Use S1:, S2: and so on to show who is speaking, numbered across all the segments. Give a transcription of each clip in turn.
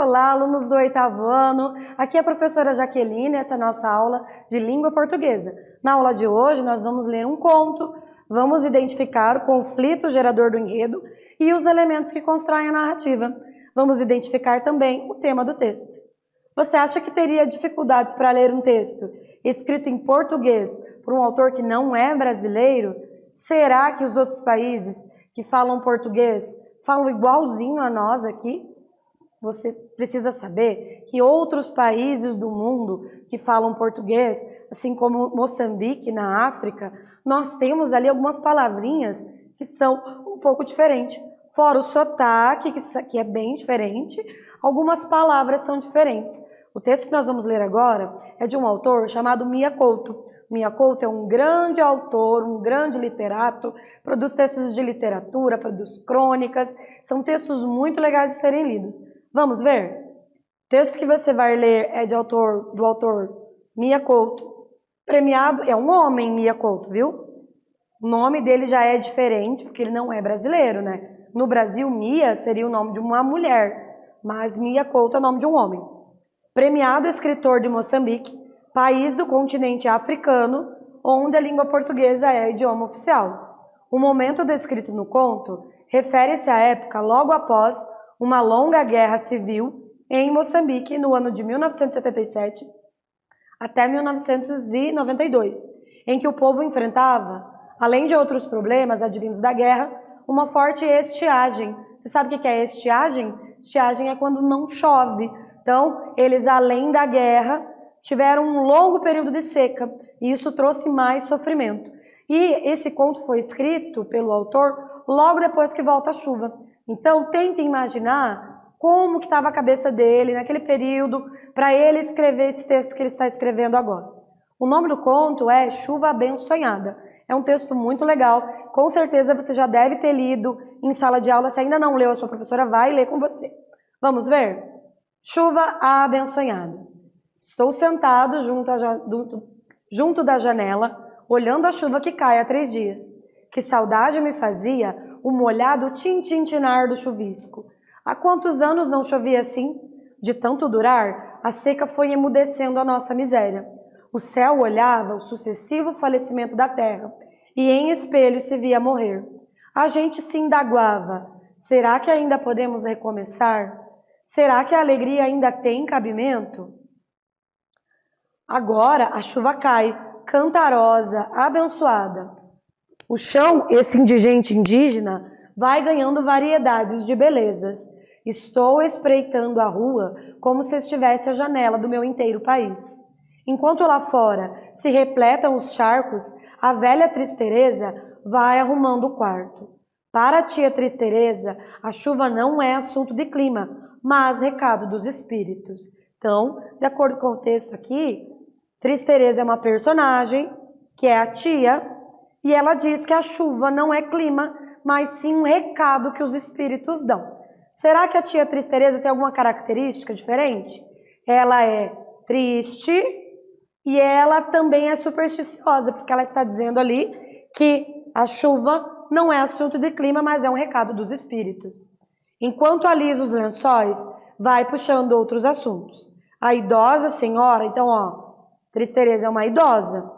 S1: Olá, alunos do 8º ano. Aqui é a professora Jaqueline, essa é a nossa aula de língua portuguesa. Na aula de hoje, nós vamos ler um conto, vamos identificar o conflito gerador do enredo e os elementos que constroem a narrativa. Vamos identificar também o tema do texto. Você acha que teria dificuldades para ler um texto escrito em português por um autor que não é brasileiro? Será que os outros países que falam português falam igualzinho a nós aqui? Você precisa saber que outros países do mundo que falam português, assim como Moçambique, na África, nós temos ali algumas palavrinhas que são um pouco diferentes. Fora o sotaque, que é bem diferente, algumas palavras são diferentes. O texto que nós vamos ler agora é de um autor chamado Mia Couto. Mia Couto é um grande autor, um grande literato, produz textos de literatura, produz crônicas, são textos muito legais de serem lidos. Vamos ver? O texto que você vai ler é do autor Mia Couto, premiado, é um homem Mia Couto, viu? O nome dele já é diferente, porque ele não é brasileiro, né? No Brasil, Mia seria o nome de uma mulher, mas Mia Couto é o nome de um homem. Premiado escritor de Moçambique, país do continente africano, onde a língua portuguesa é idioma oficial. O momento descrito no conto refere-se à época logo após uma longa guerra civil em Moçambique no ano de 1977 até 1992, em que o povo enfrentava, além de outros problemas advindos da guerra, uma forte estiagem. Você sabe o que é estiagem? Estiagem é quando não chove. Então, eles, além da guerra, tiveram um longo período de seca, e isso trouxe mais sofrimento. E esse conto foi escrito pelo autor logo depois que volta a chuva. Então, tente imaginar como que estava a cabeça dele naquele período para ele escrever esse texto que ele está escrevendo agora. O nome do conto é Chuva Abençonhada. É um texto muito legal, com certeza você já deve ter lido em sala de aula. Se ainda não leu, a sua professora vai ler com você. Vamos ver? Chuva abençonhada. Estou sentado junto da janela, olhando a chuva que cai há 3 dias. Que saudade me fazia o molhado tintintinar do chuvisco. Há quantos anos não chovia assim? De tanto durar, a seca foi emudecendo a nossa miséria. O céu olhava o sucessivo falecimento da terra e em espelho se via morrer. A gente se indaguava. Será que ainda podemos recomeçar? Será que a alegria ainda tem cabimento? Agora a chuva cai, cantarosa, abençoada. O chão, esse indigente indígena, vai ganhando variedades de belezas. Estou espreitando a rua como se estivesse à janela do meu inteiro país. Enquanto lá fora se repletam os charcos, a velha Três Teresa vai arrumando o quarto. Para a tia Três Teresa, a chuva não é assunto de clima, mas recado dos espíritos. Então, de acordo com o texto aqui, Três Teresa é uma personagem, que é a tia, e ela diz que a chuva não é clima, mas sim um recado que os espíritos dão. Será que a tia Três Teresa tem alguma característica diferente? Ela é triste e ela também é supersticiosa, porque ela está dizendo ali que a chuva não é assunto de clima, mas é um recado dos espíritos. Enquanto alisa os lençóis, vai puxando outros assuntos. A idosa senhora, então, Três Teresa é uma idosa.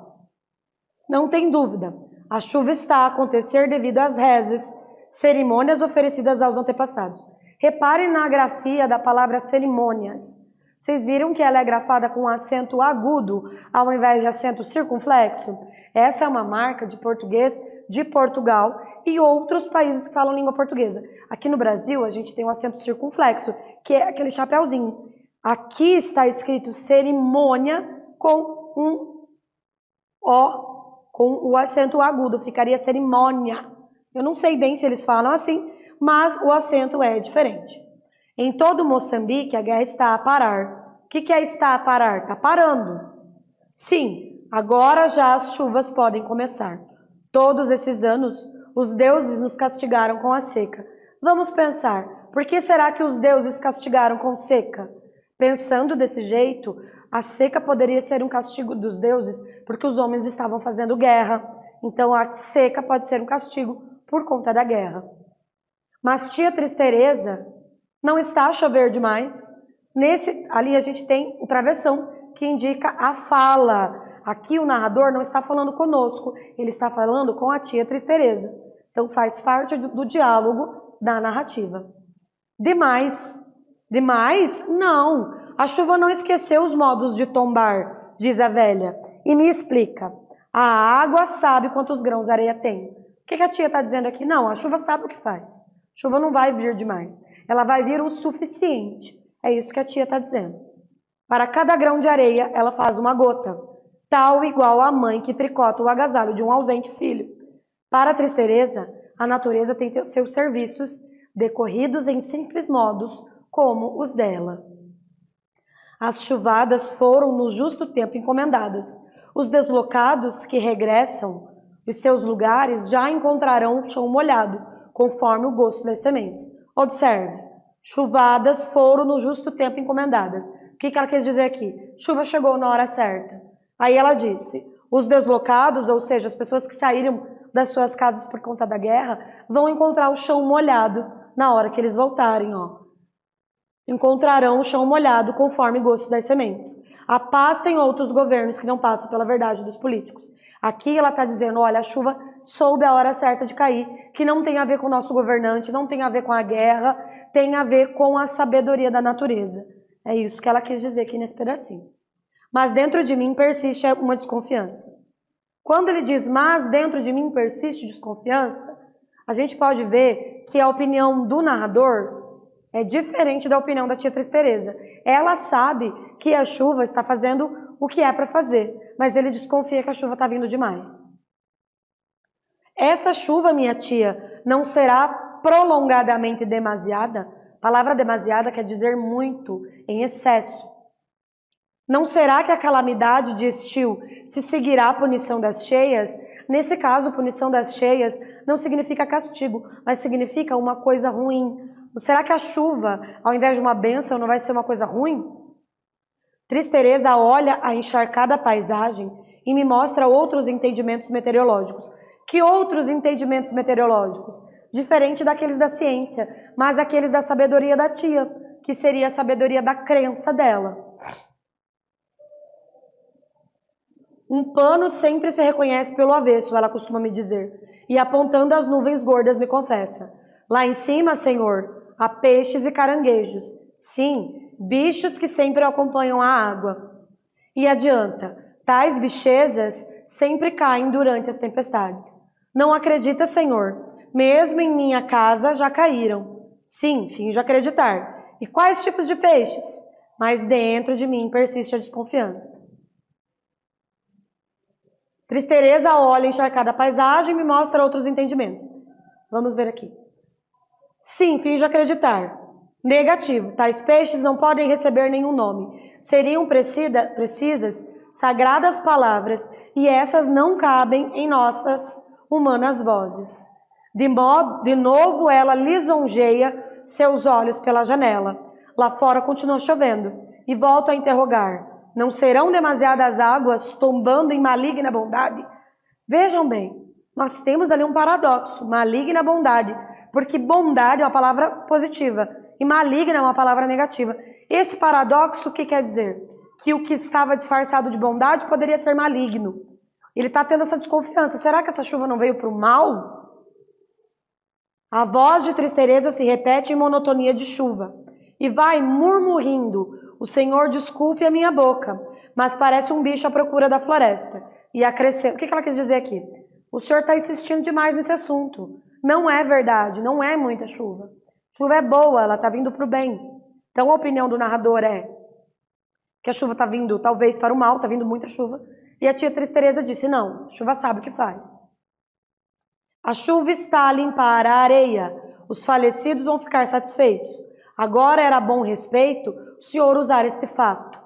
S1: Não tem dúvida, a chuva está a acontecer devido às rezas, cerimônias oferecidas aos antepassados. Reparem na grafia da palavra cerimônias. Vocês viram que ela é grafada com acento agudo ao invés de acento circunflexo? Essa é uma marca de português de Portugal e outros países que falam língua portuguesa. Aqui no Brasil, a gente tem um acento circunflexo, que é aquele chapéuzinho. Aqui está escrito cerimônia com um O, com o acento agudo, ficaria cerimônia. Eu não sei bem se eles falam assim, mas o acento é diferente. Em todo Moçambique, a guerra está a parar. O que é está a parar? Está parando. Sim, agora já as chuvas podem começar. Todos esses anos, os deuses nos castigaram com a seca. Vamos pensar, por que será que os deuses castigaram com seca? Pensando desse jeito, a seca poderia ser um castigo dos deuses porque os homens estavam fazendo guerra. Então a seca pode ser um castigo por conta da guerra. Mas tia Três Teresa, não está a chover demais? Ali a gente tem o travessão, que indica a fala. Aqui o narrador não está falando conosco, ele está falando com a tia Tris Teresa. Então faz parte do diálogo da narrativa. Demais, não. A chuva não esqueceu os modos de tombar, diz a velha, e me explica. A água sabe quantos grãos a areia tem. O que a tia está dizendo aqui? Não, a chuva sabe o que faz. A chuva não vai vir demais. Ela vai vir o suficiente. É isso que a tia está dizendo. Para cada grão de areia, ela faz uma gota, tal igual a mãe que tricota o agasalho de um ausente filho. Para a Tris Teresa, a natureza tem seus serviços decorridos em simples modos, como os dela. As chuvadas foram no justo tempo encomendadas. Os deslocados que regressam dos seus lugares já encontrarão o chão molhado, conforme o gosto das sementes. Observe, chuvadas foram no justo tempo encomendadas. O que ela quis dizer aqui? Chuva chegou na hora certa. Aí ela disse, os deslocados, ou seja, as pessoas que saíram das suas casas por conta da guerra, vão encontrar o chão molhado na hora que eles voltarem, ó. Encontrarão o chão molhado conforme o gosto das sementes. A paz tem outros governos que não passam pela verdade dos políticos. Aqui ela está dizendo, olha, a chuva soube a hora certa de cair, que não tem a ver com o nosso governante, não tem a ver com a guerra, tem a ver com a sabedoria da natureza. É isso que ela quis dizer aqui nesse pedacinho. Mas dentro de mim persiste uma desconfiança. Quando ele diz, mas dentro de mim persiste desconfiança, a gente pode ver que a opinião do narrador é diferente da opinião da tia Tris Teresa. Ela sabe que a chuva está fazendo o que é para fazer, mas ele desconfia que a chuva está vindo demais. Esta chuva, minha tia, não será prolongadamente demasiada? A palavra demasiada quer dizer muito, em excesso. Não será que a calamidade de estio se seguirá a punição das cheias? Nesse caso, punição das cheias não significa castigo, mas significa uma coisa ruim. Será que a chuva, ao invés de uma bênção, não vai ser uma coisa ruim? Tris Teresa olha a encharcada paisagem e me mostra outros entendimentos meteorológicos. Que outros entendimentos meteorológicos? Diferente daqueles da ciência, mas aqueles da sabedoria da tia, que seria a sabedoria da crença dela. Um pano sempre se reconhece pelo avesso, ela costuma me dizer, e apontando as nuvens gordas me confessa. Lá em cima, Senhor, há peixes e caranguejos. Sim, bichos que sempre acompanham a água. E adianta, tais bichezas sempre caem durante as tempestades. Não acredita, Senhor? Mesmo em minha casa já caíram. Sim, finjo acreditar. E quais tipos de peixes? Mas dentro de mim persiste a desconfiança. Tris Teresa olha encharcada a paisagem e me mostra outros entendimentos. Vamos ver aqui. Sim, finjo acreditar. Negativo. Tais peixes não podem receber nenhum nome. Seriam precisas sagradas palavras e essas não cabem em nossas humanas vozes. De novo ela lisonjeia seus olhos pela janela. Lá fora continua chovendo e volto a interrogar. Não serão demasiadas águas tombando em maligna bondade? Vejam bem, nós temos ali um paradoxo, maligna bondade, porque bondade é uma palavra positiva e maligna é uma palavra negativa. Esse paradoxo, o que quer dizer? Que o que estava disfarçado de bondade poderia ser maligno. Ele está tendo essa desconfiança. Será que essa chuva não veio para o mal? A voz de Tris Teresa se repete em monotonia de chuva e vai murmurindo. O Senhor desculpe a minha boca, mas parece um bicho à procura da floresta. E acrescenta. O que ela quis dizer aqui? O Senhor está insistindo demais nesse assunto. Não é verdade, não é muita chuva. Chuva é boa, ela está vindo para o bem. Então a opinião do narrador é que a chuva está vindo talvez para o mal, está vindo muita chuva. E a tia Tris Teresa disse, não, a chuva sabe o que faz. A chuva está a limpar a areia. Os falecidos vão ficar satisfeitos. Agora era bom respeito o senhor usar este fato.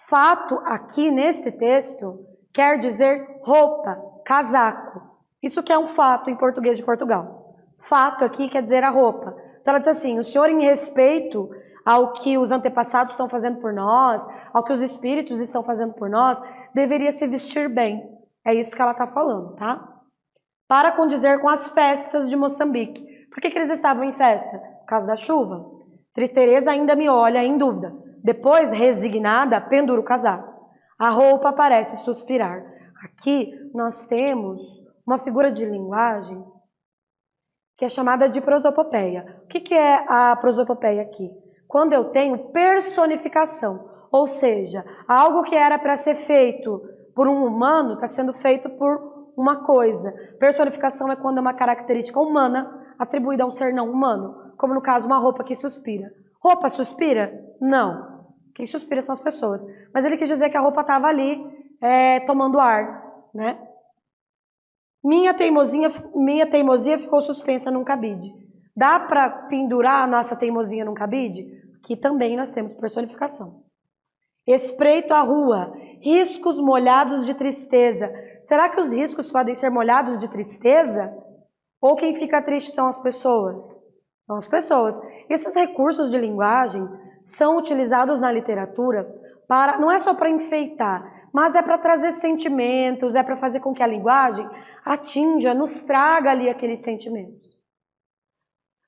S1: Fato aqui neste texto quer dizer roupa, casaco. Isso que é um fato em português de Portugal. Fato aqui quer dizer a roupa. Então ela diz assim, o senhor em respeito ao que os antepassados estão fazendo por nós, ao que os espíritos estão fazendo por nós, deveria se vestir bem. É isso que ela está falando, tá? Para condizer com as festas de Moçambique. Por que eles estavam em festa? Por causa da chuva. Tris Teresa ainda me olha em dúvida. Depois, resignada, pendura o casaco. A roupa parece suspirar. Aqui nós temos uma figura de linguagem que é chamada de prosopopeia. O que é a prosopopeia aqui? Quando eu tenho personificação, ou seja, algo que era para ser feito por um humano está sendo feito por uma coisa. Personificação é quando é uma característica humana atribuída a um ser não humano, como no caso uma roupa que suspira. Roupa suspira? Não. Quem suspira são as pessoas. Mas ele quis dizer que a roupa estava ali tomando ar, né? Minha teimosia ficou suspensa num cabide. Dá para pendurar a nossa teimosia num cabide? Aqui também nós temos personificação. Espreito a rua, riscos molhados de tristeza. Será que os riscos podem ser molhados de tristeza? Ou quem fica triste são as pessoas? São as pessoas. Esses recursos de linguagem são utilizados na literatura para, não é só para enfeitar, mas é para trazer sentimentos, é para fazer com que a linguagem atinja, nos traga ali aqueles sentimentos.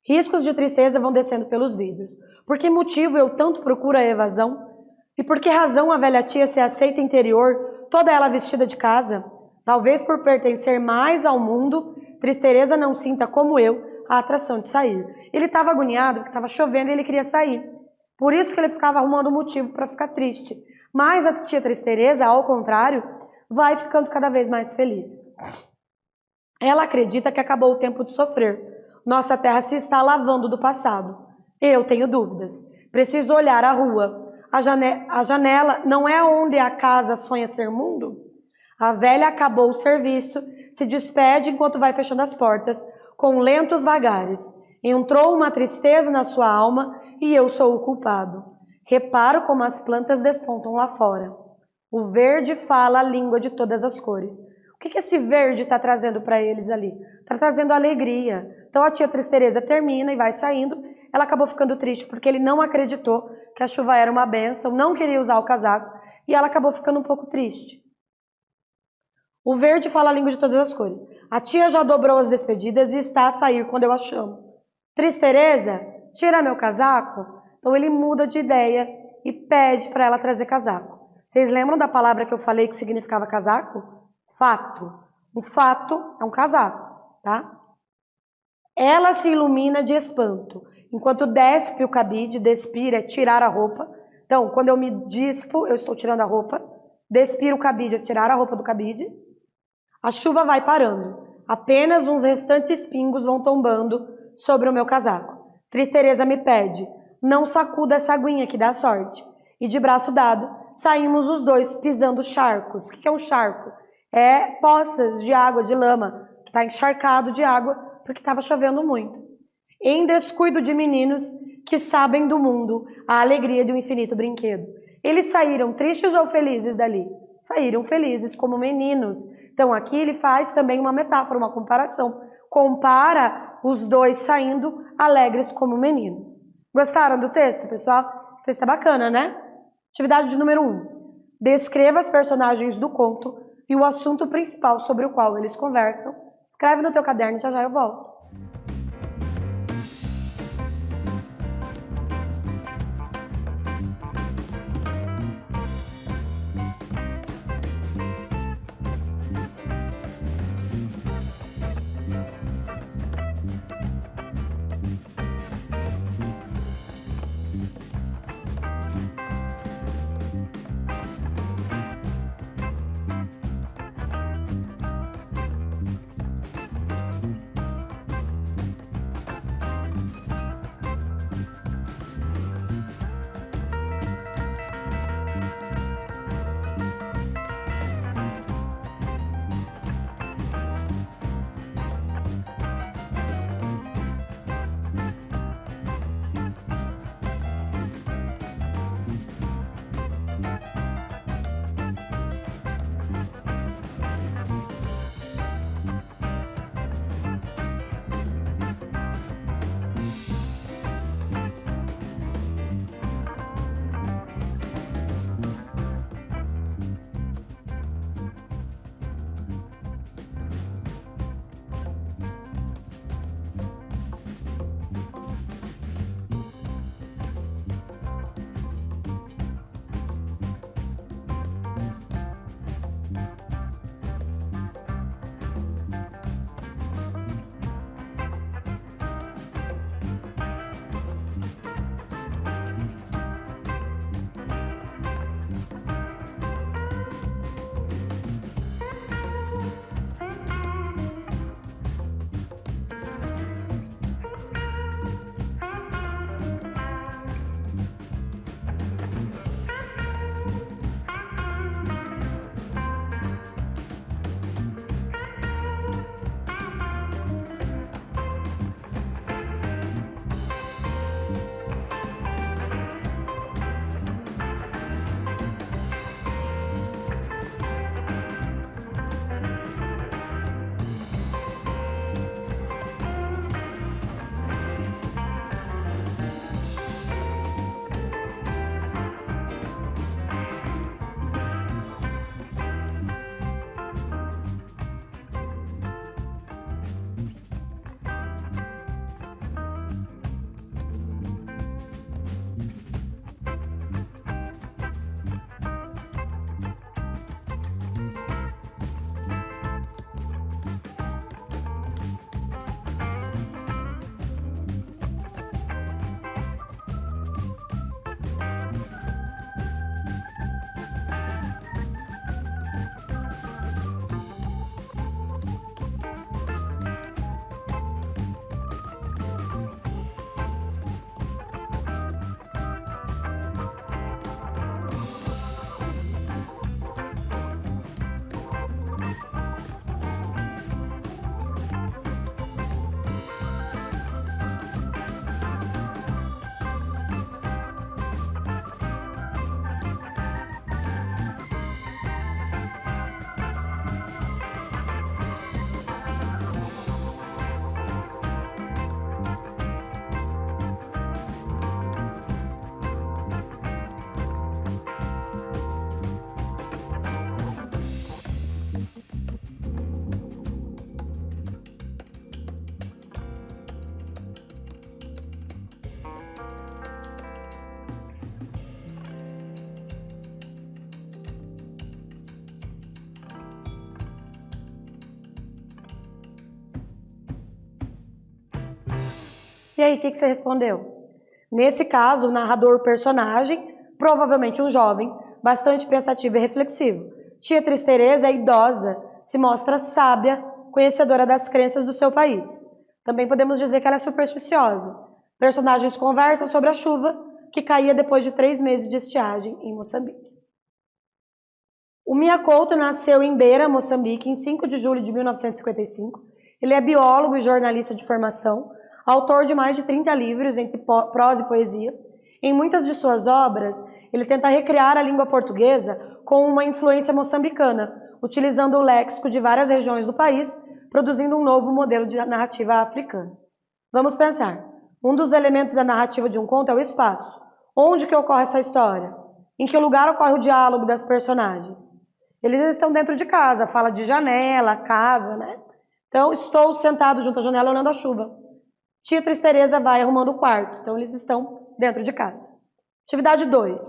S1: Riscos de tristeza vão descendo pelos vidros. Por que motivo eu tanto procuro a evasão? E por que razão a velha tia se aceita interior, toda ela vestida de casa? Talvez por pertencer mais ao mundo, Tristeza não sinta, como eu, a atração de sair. Ele estava agoniado porque estava chovendo e ele queria sair. Por isso que ele ficava arrumando motivo para ficar triste. Mas a tia Tristeza, ao contrário, vai ficando cada vez mais feliz. Ela acredita que acabou o tempo de sofrer. Nossa terra se está lavando do passado. Eu tenho dúvidas. Preciso olhar a rua. A janela não é onde a casa sonha ser mundo? A velha acabou o serviço, se despede enquanto vai fechando as portas, com lentos vagares. Entrou uma tristeza na sua alma e eu sou o culpado. Reparo como as plantas despontam lá fora. O verde fala a língua de todas as cores. O que esse verde está trazendo para eles ali? Está trazendo alegria. Então a tia Tristeza termina e vai saindo. Ela acabou ficando triste porque ele não acreditou que a chuva era uma bênção, não queria usar o casaco e ela acabou ficando um pouco triste. O verde fala a língua de todas as cores. A tia já dobrou as despedidas e está a sair quando eu a chamo. Tristeza, tira meu casaco. Então ele muda de ideia e pede para ela trazer casaco. Vocês lembram da palavra que eu falei que significava casaco? Fato. Um fato é um casaco, tá? Ela se ilumina de espanto. Enquanto despe o cabide, despir é tirar a roupa. Então, quando eu me dispo, eu estou tirando a roupa. Despir o cabide é tirar a roupa do cabide. A chuva vai parando. Apenas uns restantes pingos vão tombando sobre o meu casaco. Tristeza me pede, não sacuda essa aguinha que dá sorte. E de braço dado, saímos os dois pisando charcos. O que é um charco? É poças de água, de lama, que está encharcado de água porque estava chovendo muito. Em descuido de meninos que sabem do mundo a alegria de um infinito brinquedo. Eles saíram tristes ou felizes dali? Saíram felizes como meninos. Então aqui ele faz também uma metáfora, uma comparação. Compara os dois saindo alegres como meninos. Gostaram do texto, pessoal? Esse texto é bacana, né? Atividade de número 1. Descreva os personagens do conto e o assunto principal sobre o qual eles conversam. Escreve no teu caderno e já já eu volto. E aí, o que você respondeu? Nesse caso, o narrador personagem, provavelmente um jovem, bastante pensativo e reflexivo. Tia Tristeza é idosa, se mostra sábia, conhecedora das crenças do seu país. Também podemos dizer que ela é supersticiosa. Personagens conversam sobre a chuva que caía depois de 3 meses de estiagem em Moçambique. O Mia Couto nasceu em Beira, Moçambique, em 5 de julho de 1955. Ele é biólogo e jornalista de formação, autor de mais de 30 livros, entre prosa e poesia. Em muitas de suas obras, ele tenta recriar a língua portuguesa com uma influência moçambicana, utilizando o léxico de várias regiões do país, produzindo um novo modelo de narrativa africana. Vamos pensar. Um dos elementos da narrativa de um conto é o espaço. Onde que ocorre essa história? Em que lugar ocorre o diálogo das personagens? Eles estão dentro de casa, fala de janela, casa, né? Então, estou sentado junto à janela olhando a chuva. Tia Tristeza vai arrumando o quarto. Então, eles estão dentro de casa. Atividade 2.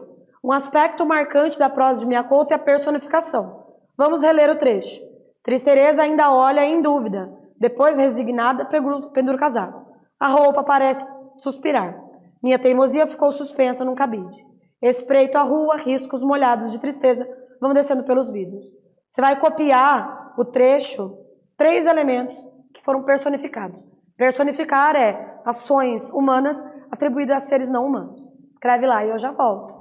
S1: Um aspecto marcante da prosa de Mia Couto é a personificação. Vamos reler o trecho. Tristeza ainda olha em dúvida. Depois, resignada, pendura o casaco. A roupa parece suspirar. Minha teimosia ficou suspensa num cabide. Espreito a rua, riscos molhados de tristeza vão descendo pelos vidros. Você vai copiar o trecho, 3 elementos que foram personificados. Personificar é ações humanas atribuídas a seres não humanos. Escreve lá e eu já volto.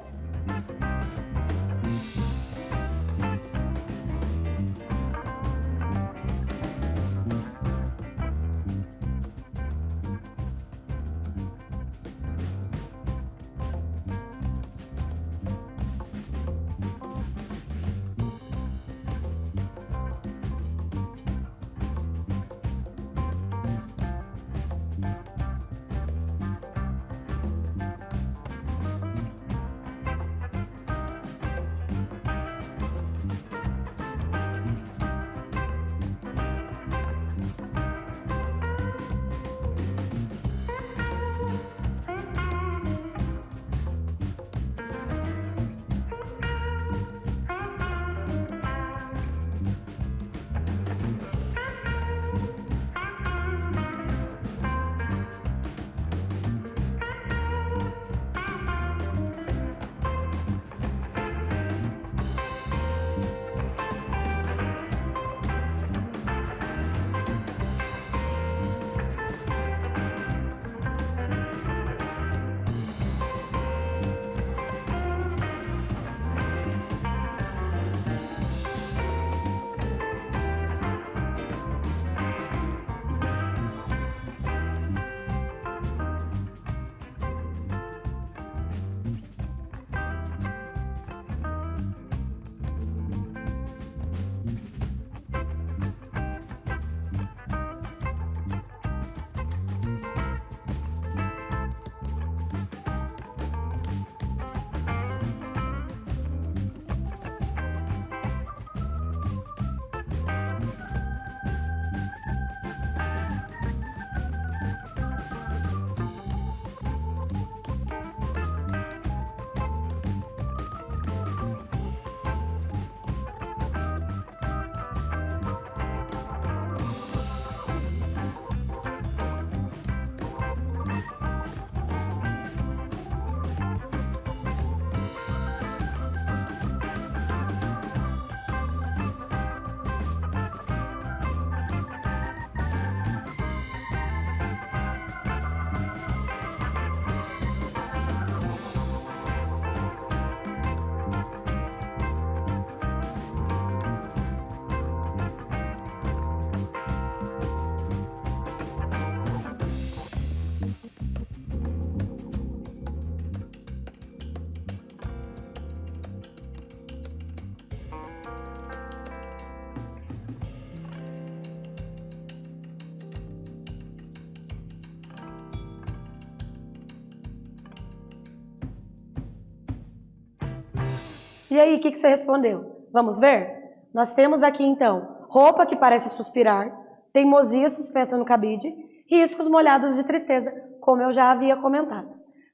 S1: E aí, o que você respondeu? Vamos ver? Nós temos aqui, então, roupa que parece suspirar, teimosia suspensa no cabide, riscos molhados de tristeza, como eu já havia comentado.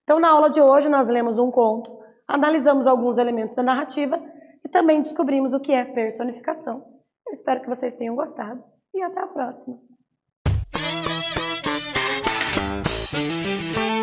S1: Então, na aula de hoje, nós lemos um conto, analisamos alguns elementos da narrativa e também descobrimos o que é personificação. Eu espero que vocês tenham gostado e até a próxima.
S2: Música